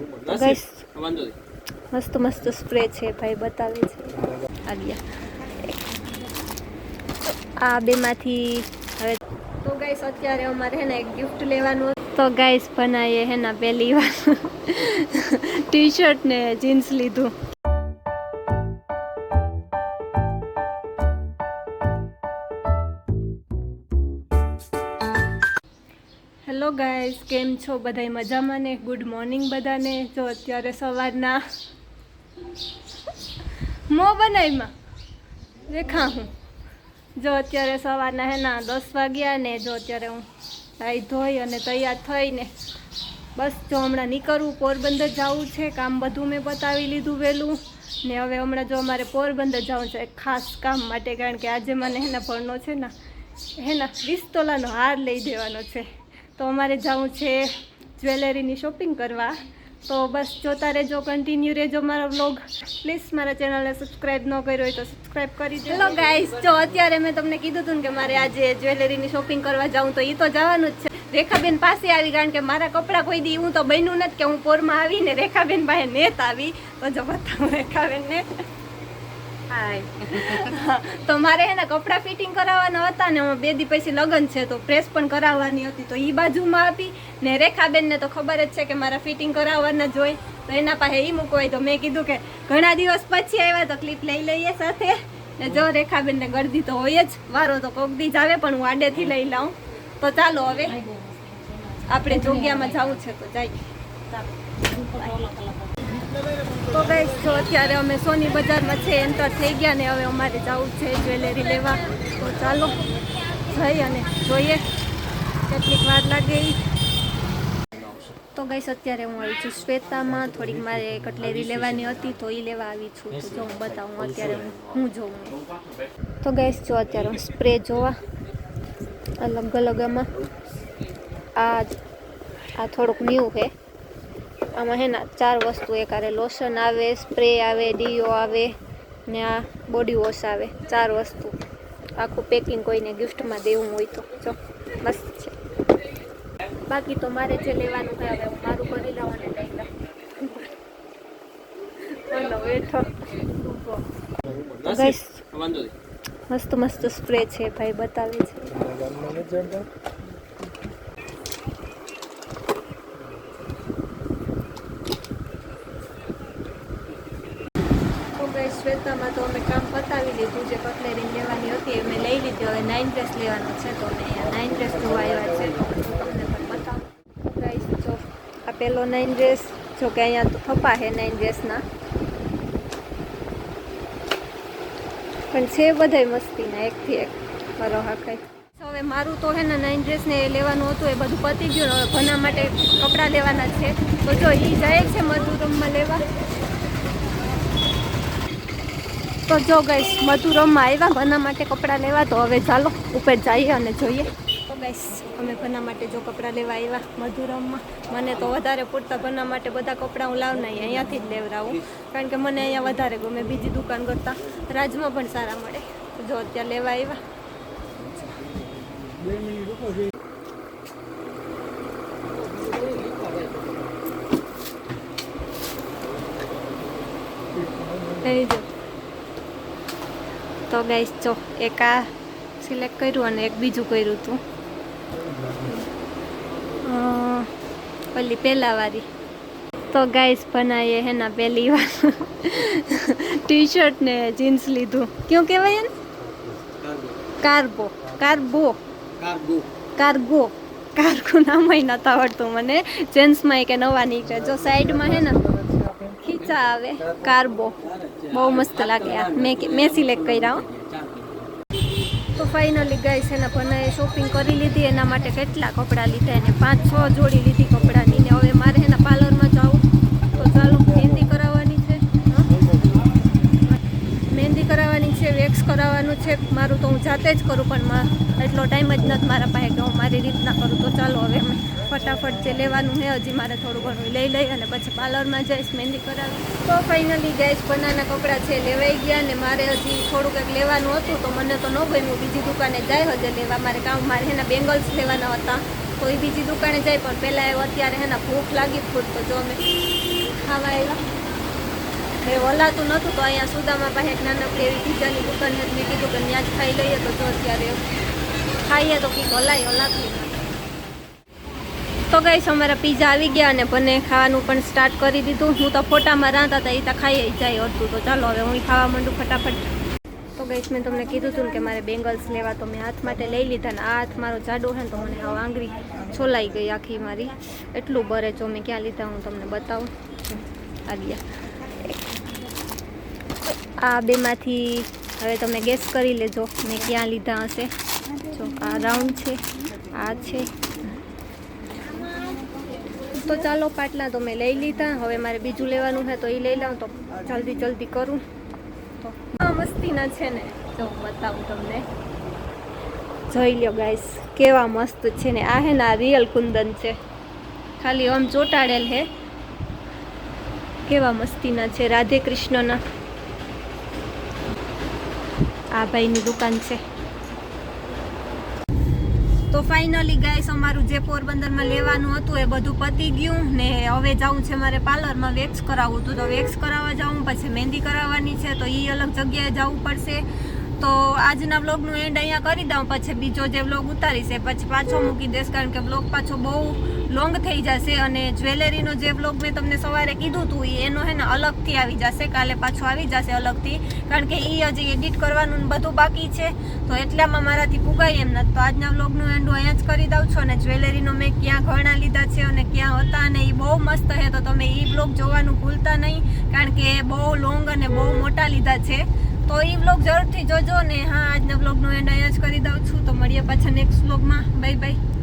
તો ગાઈસ મસ્ત મસ્ત સ્પ્રે છે ભાઈ, બતાવે છે આ ગયા આ બેમાંથી. હવે તો ગાઈસ અત્યારે અમારે હે ને એક ગિફ્ટ લેવાનું. તો ગાઈસ બનાવીએ હે ને પહેલી વાર ટી શર્ટ ને જીન્સ લીધું. હેલો ગાઈસ, કેમ છો બધાય? મજામાં ને? ગુડ મોર્નિંગ બધાને. જો અત્યારે સવારના મો બનાવીમાં દેખા હું જો અત્યારે સવારના હે ના 10 વાગ્યા ને જો અત્યારે હું નાઈ ધોઈ અને તૈયાર થઈને બસ જો હમણાં નીકળવું. પોરબંદર જવું છે, કામ બધું મેં બતાવી લીધું વહેલું ને હવે હમણાં જો અમારે પોરબંદર જવું છે ખાસ કામ માટે, કારણ કે આજે મને હેના ભણનો છે ને હેના 20 તોલાનો હાર લઈ દેવાનો છે. તો અમારે જવું છે જ્વેલરીની શોપિંગ કરવા. તો બસ જોતા રહેજો, કન્ટિન્યુ રહેજો મારો વ્લોગ. પ્લીઝ મારા ચેનલને સબસ્ક્રાઈબ ન કર્યો હોય તો સબસ્ક્રાઈબ કરી દેજો. હેલો ગાઈસ, જો અત્યારે મેં તમને કીધું હતું કે મારે આજે જ્વેલરીની શોપિંગ કરવા જાઉં, તો એ તો જવાનું જ છે. રેખાબેન પાસે આવી, કારણ કે મારા કપડાં કોઈ દી હું તો બન્યું નથી કે હું પોરમાં આવીને રેખાબેન પાસે નેત આવી. તો જો બતાવું રેખાબેનને. તો મારે એના કપડાં ફિટિંગ કરાવવાના હતા ને 2 દી પછી લગ્ન છે તો પ્રેસ પણ કરાવવાની હતી, તો એ બાજુમાં આપી ને રેખાબેનને તો ખબર જ છે કે મારા ફિટિંગ કરાવવાના જ હોય, તો એના પાસે એ મૂકવાય. તો મેં કીધું કે ઘણા દિવસ પછી આવ્યા તો ક્લિપ લઈ લઈએ સાથે. ને જો રેખાબેનને ગરદી તો હોય જ, વારો તો કોક દી જ આવે પણ હું આડેથી લઈ લઉં. તો ચાલો હવે આપણે જોગ્યામાં જવું છે તો જઈએ. તો ગાઈસ જો અત્યારે અમે સોની બજારમાં છે એન્ટર થઈ ગયા ને હવે અમારે જવું છે જ્વેલરી લેવા. તો ચાલો જઈ અને જોઈએ કેટલીક વાર લાગે. તો ગાઈસ અત્યારે હું આવી છું શ્વેતામાં, થોડીક મારે કટલેરી લેવાની હતી તો એ લેવા આવી છું. તો જો હું બતાવું અત્યારે હું જોઉં. તો ગાઈસ જો અત્યારે હું સ્પ્રે જોવા અલગ અલગ આમાં આ થોડુંક ન્યૂ છે. આમાં હે ના 4 વસ્તુ, એક આરે લોશન આવે, સ્પ્રે આવે, ડીઓ આવે ને આ બોડી વોશ આવે. 4 વસ્તુ આખું પેકિંગ કોઈને ગિફ્ટમાં દેવું હોય તો જો મસ્ત છે. બાકી તો મારે જે લેવાનું છે હવે હું મારું કરી લઉં અને લઈ લઉં. બોલો બેઠો ગાઈસ, મસ્ત મસ્ત સ્પ્રે છે ભાઈ, બતાવે છે. શ્વેતામાં તો અમે કામ પતાવી લીધું, જે કટલેરી લેવાની હતી અમે લઈ લીધી. હવે 9 ડ્રેસ લેવાનો છે તો અમે અહીંયા 9 ડ્રેસ જોવા આવ્યા છે, તો તમને પણ બતાવું. ગાઈસ જો આ પેલો 9 ડ્રેસ, જો કે અહીંયા તો થપ્પા છે 9 ડ્રેસના, પણ છે બધાય મસ્તીના એકથી એક કરો હા કઈ. હવે મારું તો હે ને 9 ડ્રેસ ને લેવાનું હતું એ બધું પતી ગયું. હવે ભના માટે કપડાં લેવાના છે. તો જો એ જાય છે મધુરમમાં લેવા. તો જો ગાઈસ મધુરમમાં આવ્યા ભના માટે કપડાં લેવા. તો હવે ચાલો ઉપર જઈએ અને જોઈએ. તો ગાઈસ અમે ભના માટે જો કપડાં લેવા આવ્યા મધુરમમાં. મને તો વધારે પૂરતા ભના માટે બધા કપડાં હું લાવ નહીં, અહીંયાથી જ લેવડાવું, કારણ કે મને અહીંયા વધારે ગમે. બીજી દુકાન કરતાં રાજમાં પણ સારા મળે. તો જો અત્યારે લેવા આવ્યા. થઈ જો તો ગાઈસ જો એક આ સિલેક્ટ કર્યું અને એક બીજું કર્યું હતું ઓલી પહેલા વાળી. તો ગાઈસ બનાવીએ હે ના પહેલી વાર ટી શર્ટ ને જીન્સ લીધું. ક્યું કહેવાય ને? કાર્ગો કાર્ગો કાર્ગો કાર્ગો નામ નથી આવડતું મને. જેન્ટ્સમાં કે નવા નીકળે. જો સાઈડમાં હે ને ખીચા આવે કાર્બો, બહુ મસ્ત લાગે. આ મેં સિલેક્ટ કર્યા. તો ફાઇનલી ગાઈસ એના ભનાએ શોપિંગ કરી લીધી. એના માટે કેટલા કપડાં લીધા, એને 5-6 જોડી લીધી કપડાની. ને હવે મારે એના પાર્લરમાં જાઉં તો ચાલો મહેંદી કરાવવાની છે, મહેંદી કરાવવાની છે, વેક્સ કરાવવાનું છે. મારું તો હું જાતે જ કરું, પણ એટલો ટાઈમ જ નથી મારા પાસે કે હું મારી રીતના કરું. તો ચાલો હવે અમે ફટાફટ જે લેવાનું છે હજી મારે થોડું ઘણું લઈ અને પછી પાર્લરમાં જઈશ મહેંદી કરાવી. તો ફાઇનલી ગાઈસ ભનાના કપડાં છે લેવાઈ ગયા ને મારે હજી થોડું કંઈક લેવાનું હતું તો મને તો ન ગમ્યું. બીજી દુકાને જાય હજે લેવા મારે એના બેંગલ્સ લેવાના હતા તો એ બીજી દુકાને જાય. પણ પહેલાં અત્યારે એના ભૂખ લાગી ફૂડ, તો જો અમે ખાવા આવ્યા. એ ઓલાતું નહોતું તો અહીંયા સુદામાં પાસે એક નાનકડી એવી પીઝાની દુકાન હતી. મેં કીધું કે ત્યાં જ ખાઈ લઈએ તો જો અત્યારે ખાઈએ તો કંઈક ઓલાતું. તો ગાઈસ અમારા પીઝા આવી ગયા અને બને ખાવાનું પણ સ્ટાર્ટ કરી દીધું. હું તો ફોટામાં રાંધતા હતા એ તો ખાઈ જાય હતું. તો ચાલો હવે હું ખાવા માંડું ફટાફટ. તો ગાઈસ મેં તમને કીધું હતું કે મારે બેંગલ્સ લેવા તો મેં હાથ માટે લઈ લીધા ને આ હાથ મારો જાડો છે ને તો મને હવે આંગળી છોલાઈ ગઈ આખી મારી. એટલું બરે જો મેં ક્યાં લીધા હું તમને બતાવું. આ ગયા આ બેમાંથી હવે તમે ગેસ કરી લેજો મેં ક્યાં લીધા હશે. જો આ રાઉન્ડ છે, આ છે. તો ચાલો પાટલા તો મેં લઈ લીધા. હવે મારે બીજું લેવાનું છે તો એ લઈ લઉં. તો જલ્દી કરું. તો આ મસ્તીના છે ને જો બતાવું તમને. જોઈ લ્યો ગાઈસ કેવા મસ્ત છે ને. આ હે ને આ રિયલ કુંદન છે, ખાલી આમ ચોટાડેલ હે. કેવા મસ્તીના છે, રાધે કૃષ્ણના. આ ભાઈની દુકાન છે. તો ફાઇનલી ગાઈસ અમારું જે પોરબંદરમાં લેવાનું હતું એ બધું પતી ગયું ને હવે જવું છે મારે પાર્લરમાં વેક્સ કરાવવું હતું. તો વેક્સ કરાવવા જાઉં, પછી મહેંદી કરાવવાની છે તો એ અલગ જગ્યાએ જવું પડશે. તો આજના વ્લોગનું એન્ડ અહીંયા કરી દઉં. પછી બીજો જે વ્લોગ ઉતારીશ એ પછી પાછો મૂકી દઈશ, કારણ કે વ્લોગ પાછો બહુ લોંગ થઈ જશે. અને જ્વેલરીનો જે વ્લોગ મેં તમને સવારે કીધું હતું એનો હે ને અલગથી આવી જશે, કાલે પાછો આવી જશે અલગથી, કારણ કે એ હજી એડિટ કરવાનું બધું બાકી છે. તો એટલામાં મારાથી પુગાય એમ નથી. તો આજના વ્લોગનું એન્ડ હું અહીંયા જ કરી દઉં છું. અને જ્વેલરીનો મેં ક્યાં ઘણા લીધા છે અને ક્યાં હતા અને એ બહુ મસ્ત છે. તો તમે એ વ્લોગ જોવાનું ભૂલતા નહીં, કારણ કે બહુ લોંગ અને બહુ મોટા લીધા છે. તો એ વ્લોગ જરૂરથી જોજો ને. હા, આજના વ્લોગનું એન્ડ અહીંયા જ કરી દઉં છું. તો મળીએ પાછા નેક્સ્ટ વ્લોગમાં. Bye bye.